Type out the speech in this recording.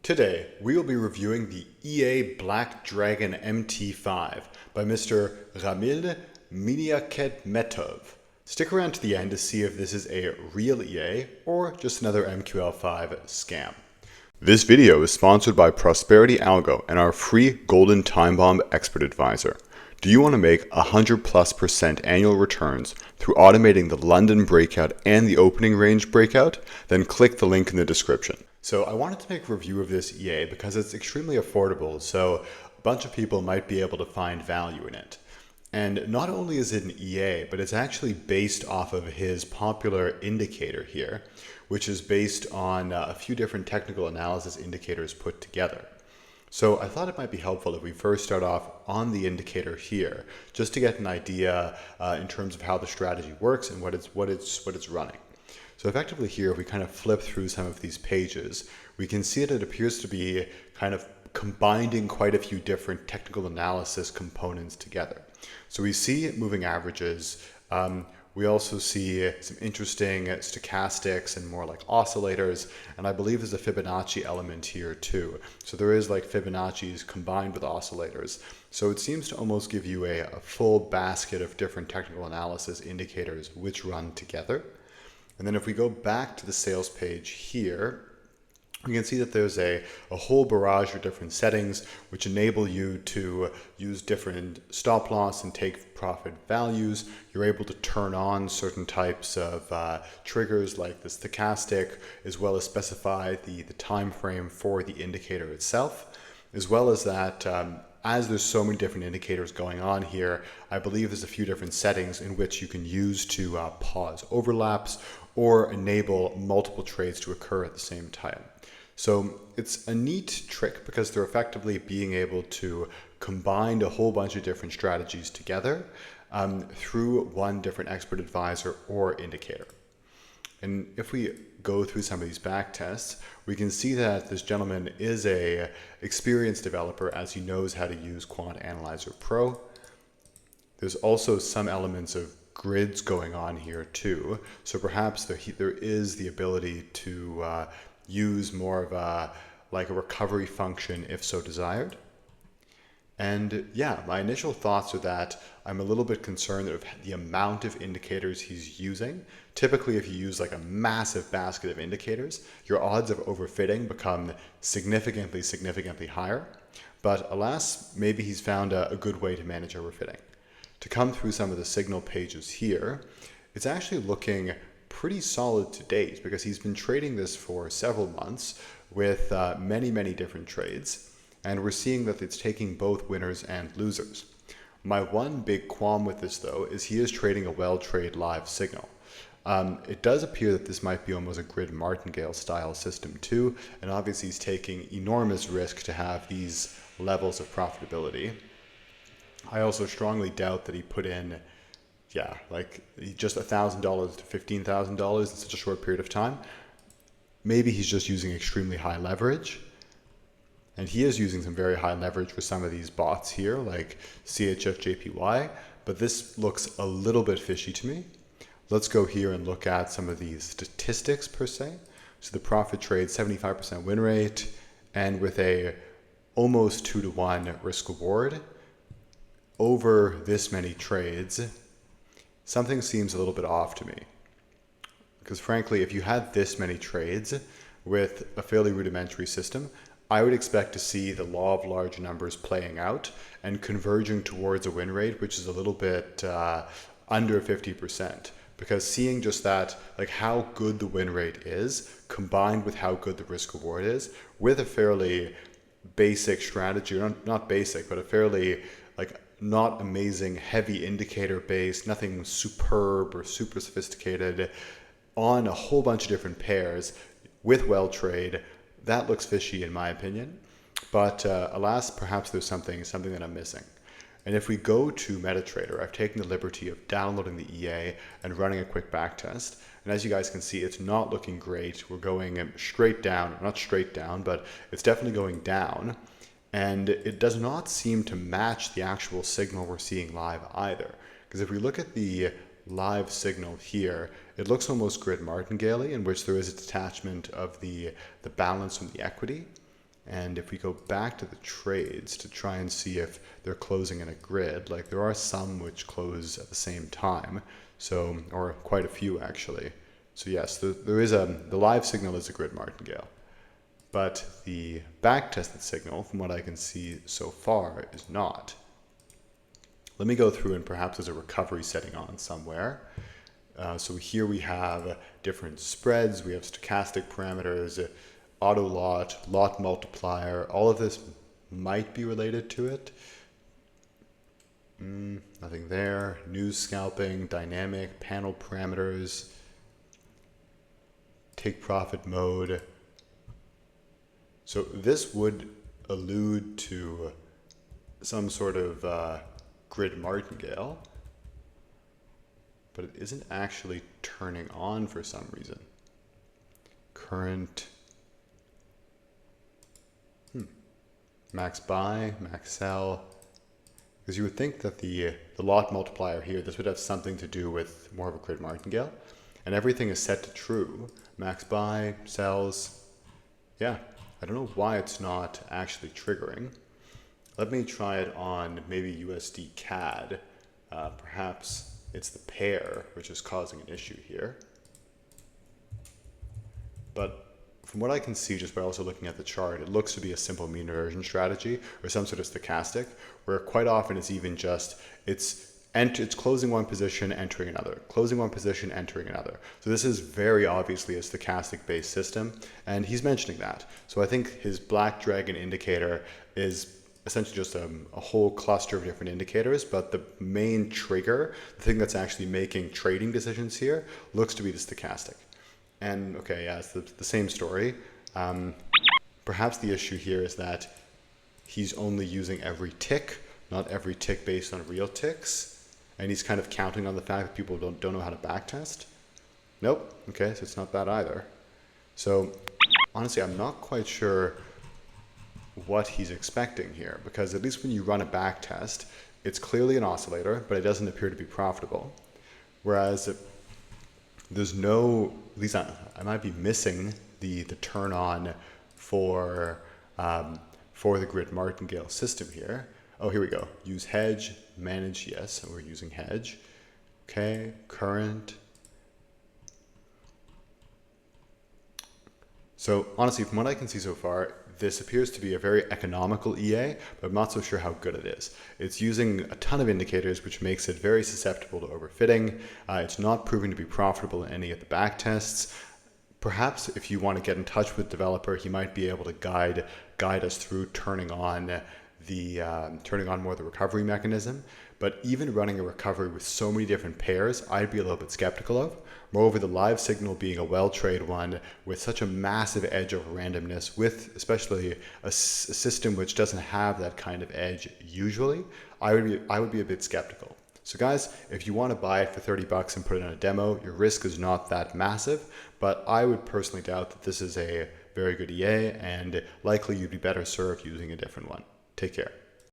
Today, we will be reviewing the EA Black Dragon MT5 by Mr. Ramil Miniaketmetov. Stick around to the end to see if this is a real EA or just another MQL5 scam. This video is sponsored by Prosperity Algo and our free Golden Time Bomb Expert Advisor. Do you want to make 100+% annual returns through automating the London breakout and the opening range breakout? Then click the link in the description. So I wanted to make a review of this EA because it's extremely affordable, so a bunch of people might be able to find value in it. And not only is it an EA, but it's actually based off of his popular indicator here, which is based on a few different technical analysis indicators put together. So I thought it might be helpful if we first start off on the indicator here, just to get an idea in terms of how the strategy works and what it's running. So effectively here, if we kind of flip through some of these pages, we can see that it appears to be kind of combining quite a few different technical analysis components together. So we see moving averages. We also see some interesting stochastics and more like oscillators, and I believe there's a Fibonacci element here too. So there is like Fibonacci's combined with oscillators. So it seems to almost give you a full basket of different technical analysis indicators which run together. And then if we go back to the sales page here, we can see that there's a whole barrage of different settings which enable you to use different stop loss and take profit values. You're able to turn on certain types of triggers like the stochastic, as well as specify the time frame for the indicator itself, as well as that as there's so many different indicators going on here, I believe there's a few different settings in which you can use to pause overlaps or enable multiple trades to occur at the same time. So it's a neat trick because they're effectively being able to combine a whole bunch of different strategies together through one different expert advisor or indicator. And if we go through some of these back tests, we can see that this gentleman is a experienced developer as he knows how to use Quant Analyzer Pro. There's also some elements of grids going on here too. So perhaps there is the ability to use more of a recovery function if so desired. And yeah, my initial thoughts are that I'm a little bit concerned of the amount of indicators he's using. Typically, if you use like a massive basket of indicators, your odds of overfitting become significantly higher. But alas, maybe he's found a good way to manage overfitting. To come through some of the signal pages here, it's actually looking pretty solid to date because he's been trading this for several months with many different trades. And we're seeing that it's taking both winners and losers. My one big qualm with this though is he is trading a well-trade live signal. It does appear that this might be almost a grid martingale style system too, and obviously he's taking enormous risk to have these levels of profitability. I also strongly doubt that he put in just $1,000 to $15,000 in such a short period of time. Maybe he's just using extremely high leverage. And he is using some very high leverage for some of these bots here, like CHFJPY, but this looks a little bit fishy to me. Let's go here and look at some of these statistics per se. So the profit trade, 75% win rate, and with a almost 2-to-1 risk reward over this many trades, something seems a little bit off to me. Because frankly, if you had this many trades with a fairly rudimentary system, I would expect to see the law of large numbers playing out and converging towards a win rate, which is a little bit under 50%. Because seeing just that, like how good the win rate is, combined with how good the risk reward is, with a fairly basic strategy, or not basic, but a fairly not amazing heavy indicator based, nothing superb or super sophisticated, on a whole bunch of different pairs with well trade, that looks fishy in my opinion. But alas, perhaps there's something that I'm missing. And if we go to MetaTrader, I've taken the liberty of downloading the EA and running a quick backtest. And as you guys can see, it's not looking great. We're going straight down, not straight down, but it's definitely going down. And it does not seem to match the actual signal we're seeing live either. Because if we look at the live signal here, it looks almost grid martingale-y, in which there is a detachment of the balance from the equity. And if we go back to the trades to try and see if they're closing in a grid, like there are some which close at the same time, so, or quite a few actually. So yes, there is the live signal is a grid martingale, but the back-tested signal, from what I can see so far, is not. Let me go through and perhaps there's a recovery setting on somewhere. So here we have different spreads, we have stochastic parameters, auto lot multiplier. All of this might be related to it. Nothing there. News scalping, dynamic, panel parameters, take profit mode. So this would allude to some sort of grid martingale, but it isn't actually turning on for some reason. Current, max buy, max sell, because you would think that the lot multiplier here, this would have something to do with more of a grid martingale, and everything is set to true. Max buy, sells, yeah, I don't know why it's not actually triggering. Let me try it on maybe USD CAD. Perhaps it's the pair which is causing an issue here. But from what I can see, just by also looking at the chart, it looks to be a simple mean reversion strategy or some sort of stochastic, where quite often it's even just, it's closing one position, entering another, closing one position, entering another. So this is very obviously a stochastic based system, and he's mentioning that. So I think his Black Dragon indicator is essentially just a whole cluster of different indicators, but the main trigger, the thing that's actually making trading decisions here, looks to be the stochastic. And okay, yeah, it's the same story. Perhaps the issue here is that he's only using every tick, not every tick based on real ticks. And he's kind of counting on the fact that people don't know how to backtest. Nope, okay, so it's not that either. So honestly, I'm not quite sure what he's expecting here, because at least when you run a backtest, it's clearly an oscillator, but it doesn't appear to be profitable. Whereas there's no, at least I might be missing the turn on for the grid martingale system here. Oh, here we go. Use hedge, manage, yes, so we're using hedge. Okay, current. So honestly, from what I can see so far, this appears to be a very economical EA, but I'm not so sure how good it is. It's using a ton of indicators, which makes it very susceptible to overfitting. It's not proving to be profitable in any of the back tests. Perhaps if you want to get in touch with the developer, he might be able to guide us through turning on more of the recovery mechanism. But even running a recovery with so many different pairs, I'd be a little bit skeptical of. Moreover, the live signal being a well-trade one with such a massive edge over randomness, with especially a system which doesn't have that kind of edge usually, I would be a bit skeptical. So guys, if you want to buy it for 30 bucks and put it in a demo, your risk is not that massive, but I would personally doubt that this is a very good EA, and likely you'd be better served using a different one. Take care.